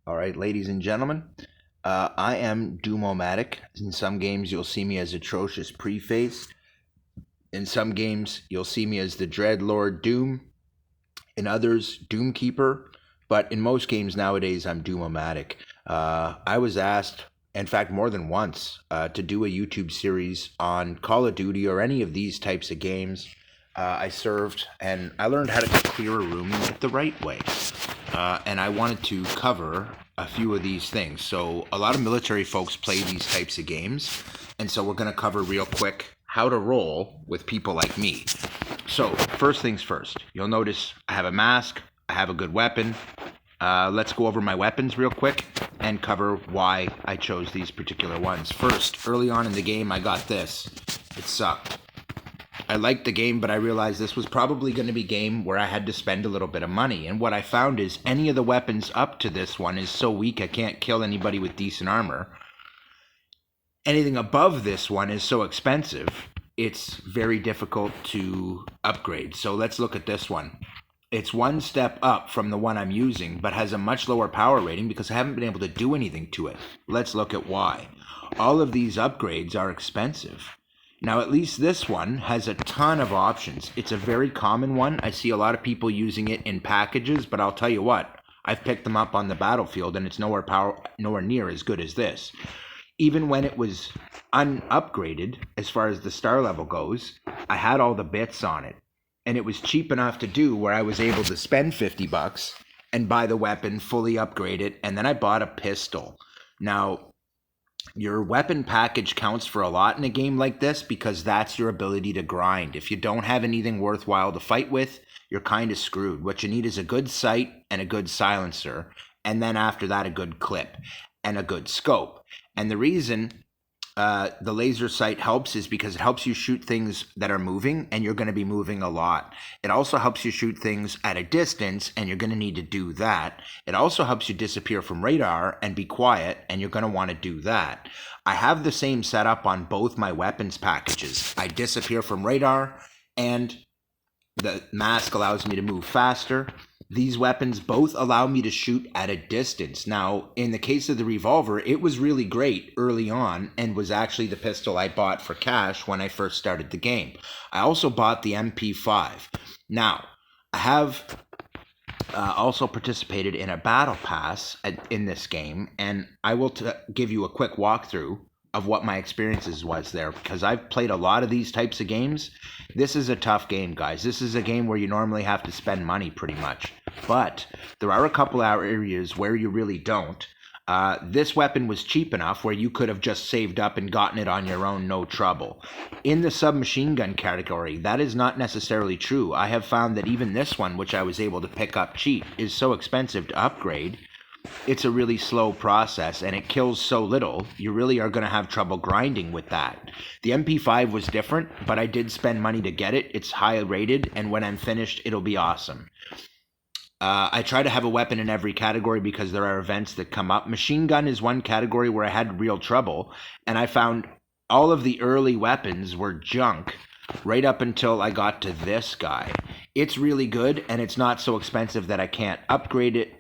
All right, ladies and gentlemen, I am DOOMOMATIC. In some games, you'll see me as Atrocious Preface. In some games, you'll see me as the Dreadlord Doom. In others, Doomkeeper. But in most games nowadays, I'm DOOMOMATIC. I was asked, in fact, more than once, to do a YouTube series on Call of Duty or any of these types of games. I served, and I learned how to clear a room the right way. And I wanted to cover a few of these things. So a lot of military folks play these types of games, and so we're going to cover real quick how to roll with people like me. So first things first, you'll notice I have a mask, I have a good weapon. Let's go over my weapons real quick and cover why I chose these particular ones. First, early on in the game, I got this. It sucked. I liked the game, but I realized this was probably going to be a game where I had to spend a little bit of money. And what I found is any of the weapons up to this one is so weak I can't kill anybody with decent armor. Anything above this one is so expensive, it's very difficult to upgrade. So let's look at this one. It's one step up from the one I'm using, but has a much lower power rating because I haven't been able to do anything to it. Let's look at why. All of these upgrades are expensive. Now, at least this one has a ton of options. It's a very common one. I see a lot of people using it in packages, but I'll tell you what, I've picked them up on the battlefield and it's nowhere near as good as this. Even when it was unupgraded, as far as the star level goes, I had all the bits on it. And it was cheap enough to do where I was able to spend $50 and buy the weapon, fully upgrade it, and then I bought a pistol. Now, your weapon package counts for a lot in a game like this because that's your ability to grind. If you don't have anything worthwhile to fight with, you're kind of screwed. What you need is a good sight and a good silencer, and then after that, a good clip and a good scope. And the reason the laser sight helps is because it helps you shoot things that are moving, and you're going to be moving a lot. It also helps you shoot things at a distance, and you're going to need to do that. It also helps you disappear from radar and be quiet, and you're going to want to do that. I have the same setup on both my weapons packages. I disappear from radar, and the mask allows me to move faster. These weapons both allow me to shoot at a distance. Now, in the case of the revolver, it was really great early on and was actually the pistol I bought for cash when I first started the game. I also bought the MP5. Now, I have also participated in a battle pass in this game, and I will give you a quick walkthrough of what my experiences was there, because I've played a lot of these types of games. This is a tough game, guys. This is a game where you normally have to spend money pretty much, but there are a couple areas where you really don't. This weapon was cheap enough where you could have just saved up and gotten it on your own, no trouble. In the submachine gun category, that is not necessarily true. I have found that even this one, which I was able to pick up cheap, is so expensive to upgrade. It's a really slow process, and it kills so little, you really are going to have trouble grinding with that. The MP5 was different, but I did spend money to get it. It's high rated, and when I'm finished, it'll be awesome. I try to have a weapon in every category because there are events that come up. Machine gun is one category where I had real trouble, and I found all of the early weapons were junk right up until I got to this guy. It's really good, and it's not so expensive that I can't upgrade it.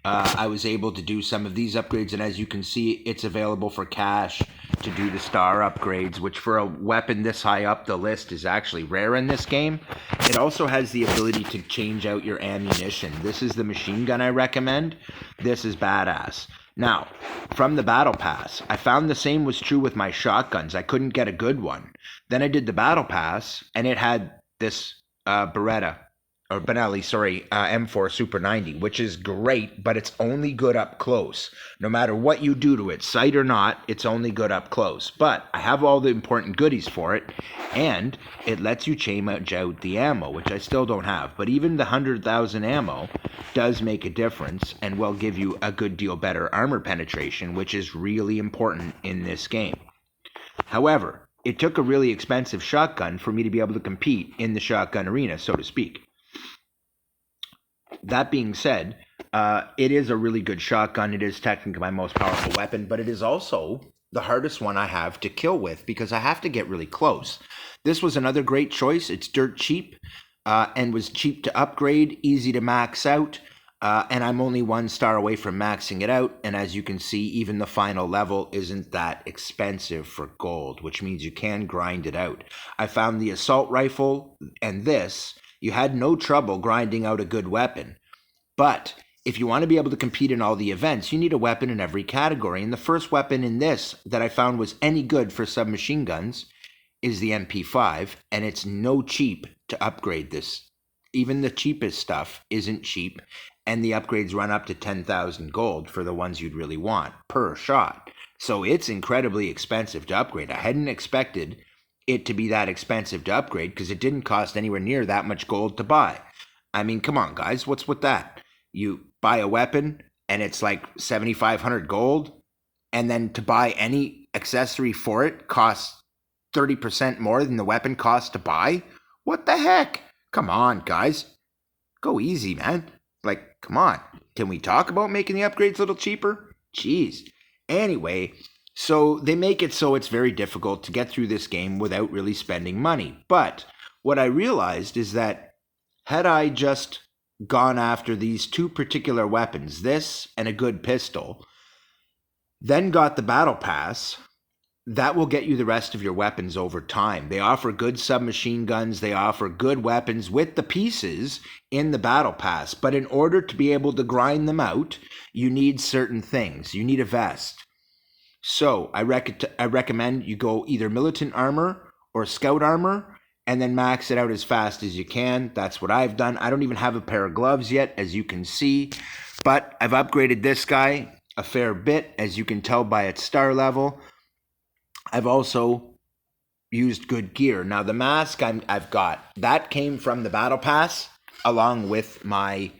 I was able to do some of these upgrades, and as you can see, it's available for cash to do the star upgrades, which for a weapon this high up the list is actually rare in this game. It also has the ability to change out your ammunition. This is the machine gun I recommend. This is badass. Now, from the battle pass, I found the same was true with my shotguns. I couldn't get a good one. Then I did the battle pass, and it had this M4 Super 90, which is great, but it's only good up close. No matter what you do to it, sight or not, it's only good up close. But I have all the important goodies for it, and it lets you change out the ammo, which I still don't have. But even the 100,000 ammo does make a difference and will give you a good deal better armor penetration, which is really important in this game. However, it took a really expensive shotgun for me to be able to compete in the shotgun arena, so to speak. That being said, it is a really good shotgun. It is technically my most powerful weapon, but it is also the hardest one I have to kill with because I have to get really close. This was another great choice. It's dirt cheap and was cheap to upgrade, easy to max out. and I'm only 1 star away from maxing it out. And as you can see, even the final level isn't that expensive for gold, which means you can grind it out. I found the assault rifle and this, you had no trouble grinding out a good weapon. But if you want to be able to compete in all the events, you need a weapon in every category. And the first weapon in this that I found was any good for submachine guns is the MP5, and it's no cheap to upgrade this. Even the cheapest stuff isn't cheap, and the upgrades run up to 10,000 gold for the ones you'd really want per shot. So it's incredibly expensive to upgrade. I hadn't expected it to be that expensive to upgrade because it didn't cost anywhere near that much gold to buy. I mean, come on, guys, what's with that? You buy a weapon and it's like 7,500 gold, and then to buy any accessory for it costs 30% more than the weapon costs to buy? What the heck? Come on, guys. Go easy, man. Like, come on. Can we talk about making the upgrades a little cheaper? Jeez. Anyway, so they make it so it's very difficult to get through this game without really spending money. But what I realized is that had I just gone after these 2 particular weapons, this and a good pistol, then got the battle pass, that will get you the rest of your weapons over time. They offer good submachine guns. They offer good weapons with the pieces in the battle pass. But in order to be able to grind them out, you need certain things. You need a vest. So I recommend you go either militant armor or scout armor and then max it out as fast as you can. That's what I've done. I don't even have a pair of gloves yet, as you can see. But I've upgraded this guy a fair bit, as you can tell by its star level. I've also used good gear. Now, the mask I've got, that came from the battle pass along with my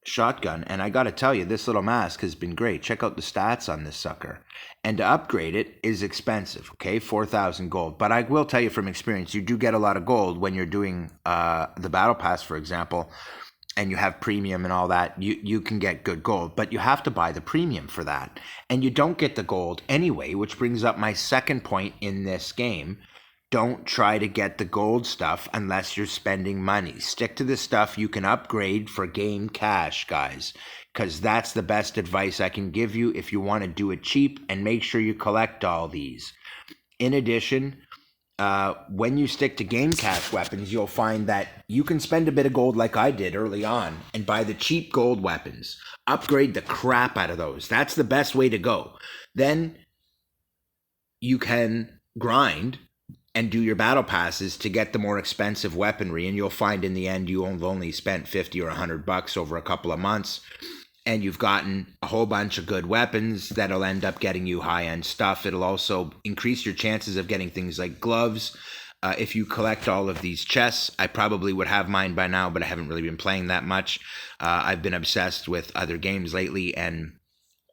shotgun. And I got to tell you, this little mask has been great. Check out the stats on this sucker. And to upgrade it is expensive, okay? 4,000 gold. But I will tell you from experience, you do get a lot of gold when you're doing the battle pass, for example, and you have premium and all that, you can get good gold, but you have to buy the premium for that. And you don't get the gold anyway, which brings up my second point in this game. Don't try to get the gold stuff unless you're spending money. Stick to the stuff you can upgrade for game cash, guys, because that's the best advice I can give you if you want to do it cheap, and make sure you collect all these. In addition, when you stick to game cash weapons, you'll find that you can spend a bit of gold like I did early on and buy the cheap gold weapons. Upgrade the crap out of those. That's the best way to go. Then you can grind and do your battle passes to get the more expensive weaponry, and you'll find in the end you've only spent 50 or $100 over a couple of months, and you've gotten a whole bunch of good weapons that'll end up getting you high-end stuff. It'll also increase your chances of getting things like gloves. If you collect all of these chests, I probably would have mine by now, but I haven't really been playing that much. I've been obsessed with other games lately, and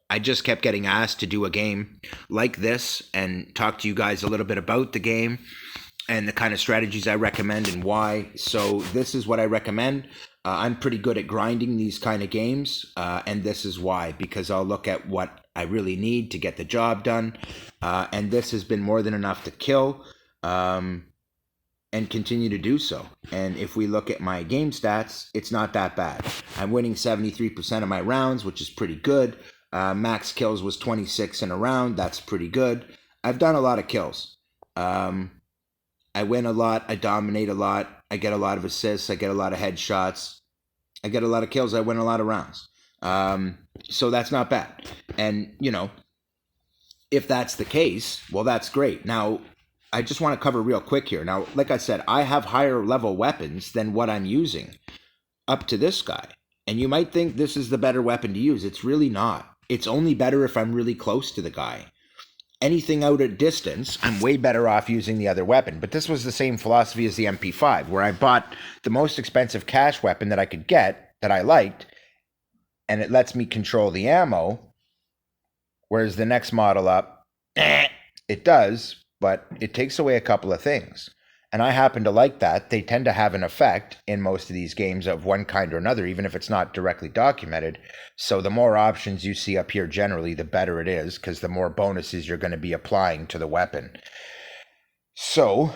I just kept getting asked to do a game like this and talk to you guys a little bit about the game and the kind of strategies I recommend and why. So this is what I recommend. I'm pretty good at grinding these kind of games, and this is why, because I'll look at what I really need to get the job done, and this has been more than enough to kill, and continue to do so. And if we look at my game stats, it's not that bad. I'm winning 73% of my rounds, which is pretty good. Max kills was 26 in a round. That's pretty good. I've done a lot of kills. I win a lot. I dominate a lot. I get a lot of assists. I get a lot of headshots. I get a lot of kills. I win a lot of rounds. So that's not bad. And, you know, if that's the case, well, that's great. Now, I just want to cover real quick here. Now, like I said, I have higher level weapons than what I'm using up to this guy. And you might think this is the better weapon to use. It's really not. It's only better if I'm really close to the guy. Anything out at distance, I'm way better off using the other weapon. But this was the same philosophy as the MP5, where I bought the most expensive cash weapon that I could get, that I liked, and it lets me control the ammo, whereas the next model up, it does, but it takes away a couple of things. And I happen to like that. They tend to have an effect in most of these games of one kind or another, even if it's not directly documented. So the more options you see up here generally, the better it is, because the more bonuses you're going to be applying to the weapon. So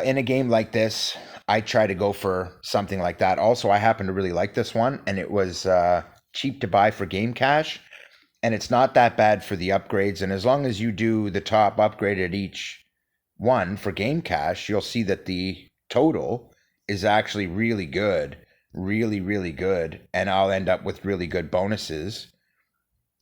in a game like this, I try to go for something like that. Also, I happen to really like this one, and it was cheap to buy for Game Cash, and it's not that bad for the upgrades. And as long as you do the top upgrade at each one for Game Cash, you'll see that the total is actually really good, really, really good. And I'll end up with really good bonuses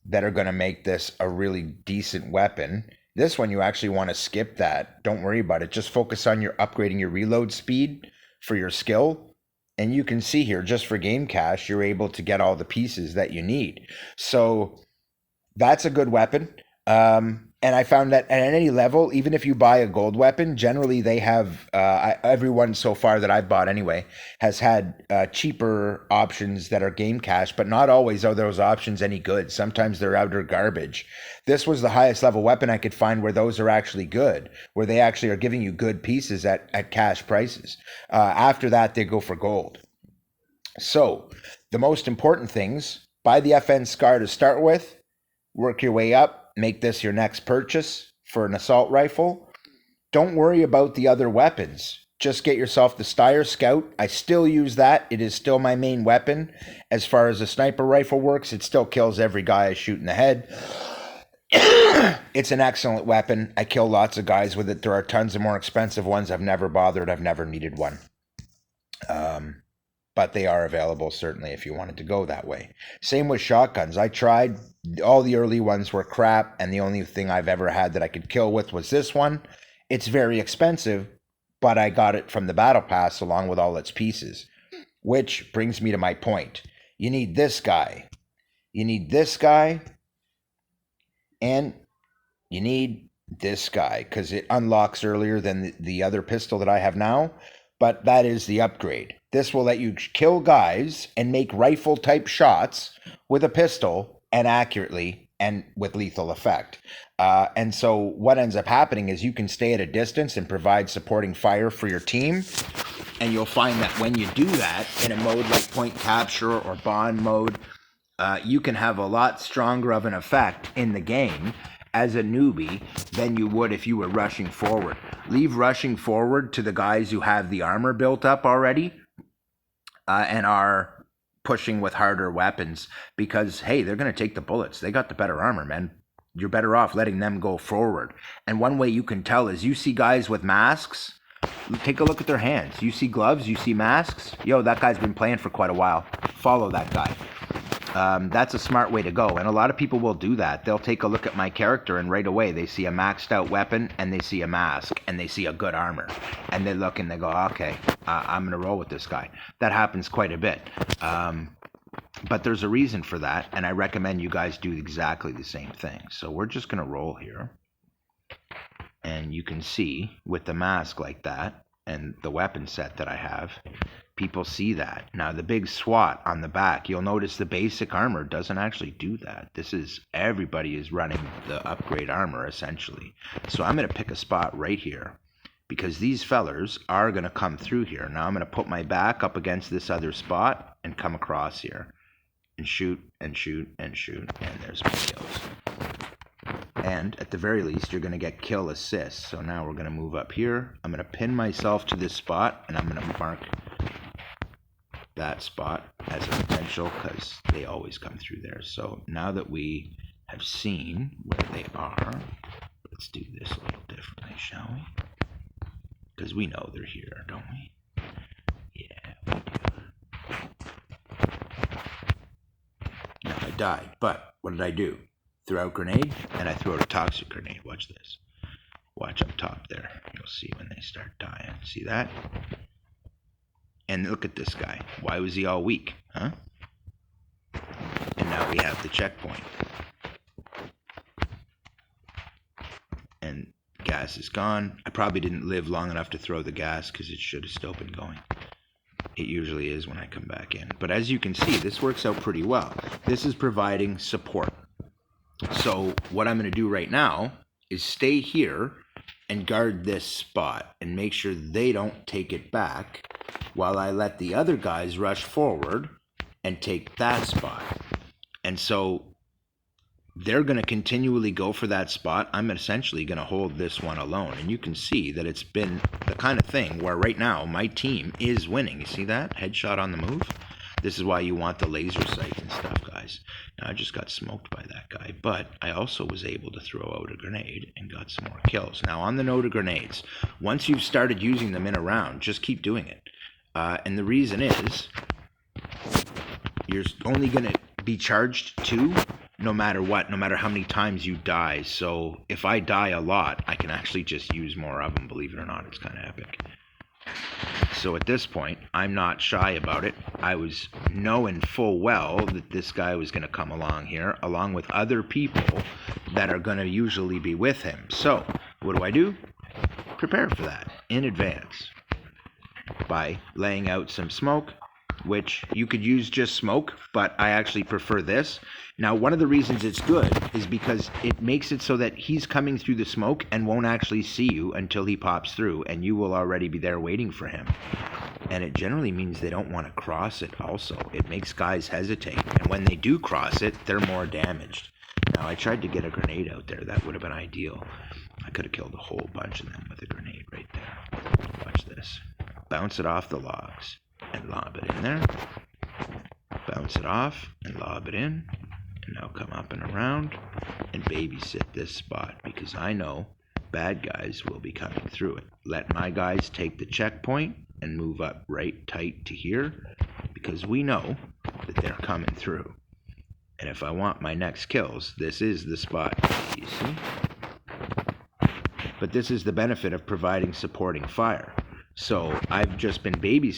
that are going to make this a really decent weapon. This one, you actually want to skip that. Don't worry about it. Just focus on your upgrading your reload speed for your skill. And you can see here, just for Game Cash, you're able to get all the pieces that you need. So that's a good weapon. And I found that at any level, even if you buy a gold weapon, generally they have, everyone so far that I've bought anyway, has had cheaper options that are Game Cash, but not always are those options any good. Sometimes they're utter garbage. This was the highest level weapon I could find where those are actually good, where they actually are giving you good pieces at cash prices. After that, they go for gold. So the most important things, buy the FN Scar to start with, work your way up, make this your next purchase for an assault rifle. Don't worry about the other weapons. Just get yourself the Steyr Scout. I still use that. It is still my main weapon. As far as a sniper rifle works, it still kills every guy I shoot in the head. It's an excellent weapon. I kill lots of guys with it. There are tons of more expensive ones. I've never bothered. I've never needed one. But they are available, certainly, if you wanted to go that way. Same with shotguns. I tried. All the early ones were crap, and the only thing I've ever had that I could kill with was this one. It's very expensive, but I got it from the Battle Pass along with all its pieces. Which brings me to my point. You need this guy. You need this guy. And you need this guy, because it unlocks earlier than the other pistol that I have now. But that is the upgrade. This will let you kill guys and make rifle-type shots with a pistol and accurately and with lethal effect. And so what ends up happening is you can stay at a distance and provide supporting fire for your team. And you'll find that when you do that in a mode like point capture or bond mode, you can have a lot stronger of an effect in the game as a newbie than you would if you were rushing forward. Leave rushing forward to the guys who have the armor built up already and are pushing with harder weapons because, hey, they're going to take the bullets. They got the better armor, man. You're better off letting them go forward. And one way you can tell is you see guys with masks. Take a look at their hands. You see gloves, you see masks. Yo, that guy's been playing for quite a while. Follow that guy. That's a smart way to go, and a lot of people will do that. They'll take a look at my character, and right away they see a maxed out weapon, and they see a mask, and they see a good armor, and they look and they go, okay, I'm gonna roll with this guy. That happens quite a bit, but there's a reason for that, and I recommend you guys do exactly the same thing. So we're just gonna roll here, and you can see with the mask like that and the weapon set that I have, people see that. Now the big SWAT on the back, you'll notice the basic armor doesn't actually do that. This is, everybody is running the upgrade armor essentially. So I'm going to pick a spot right here because these fellers are going to come through here. Now I'm going to put my back up against this other spot and come across here and shoot and shoot and shoot, and there's my kills. And at the very least, you're going to get kill assist. So now we're going to move up here. I'm going to pin myself to this spot, and I'm going to mark that spot as a potential because they always come through there. So now that we have seen where they are, let's do this a little differently, shall we? Because we know they're here, don't we? Yeah, we do. Now I died, but what did I do? Threw out grenade, and I threw out a toxic grenade. Watch this. Watch up top there. You'll see when they start dying. See that? And look at this guy. Why was he all weak? Huh? And now we have the checkpoint. And gas is gone. I probably didn't live long enough to throw the gas because it should have still been going. It usually is when I come back in. But as you can see, this works out pretty well. This is providing support. So what I'm going to do right now is stay here and guard this spot and make sure they don't take it back while I let the other guys rush forward and take that spot. And so they're going to continually go for that spot. I'm essentially going to hold this one alone. And you can see that it's been the kind of thing where right now my team is winning. You see that? Headshot on the move. This is why you want the laser sight and stuff, guys. Now, I just got smoked by that guy, but I also was able to throw out a grenade and got some more kills. Now, on the note of grenades, once you've started using them in a round, just keep doing it. And the reason is you're only going to be charged 2 no matter what, no matter how many times you die. So if I die a lot, I can actually just use more of them, believe it or not. It's kind of epic. So at this point, I'm not shy about it. I was knowing full well that this guy was going to come along here, along with other people that are going to usually be with him. So what do? Prepare for that in advance by laying out some smoke, which you could use just smoke, but I actually prefer this. Now, one of the reasons it's good is because it makes it so that he's coming through the smoke and won't actually see you until he pops through, and you will already be there waiting for him. And it generally means they don't want to cross it also. It makes guys hesitate, and when they do cross it, they're more damaged. Now, I tried to get a grenade out there. That would have been ideal. I could have killed a whole bunch of them with a grenade right there. Watch this. Bounce it off the logs and lob it in there. Bounce it off and lob it in. And now come up and around and babysit this spot, because I know bad guys will be coming through it. Let my guys take the checkpoint and move up right tight to here, because we know that they're coming through. And if I want my next kills, this is the spot, you see? But this is the benefit of providing supporting fire. So I've just been babysitting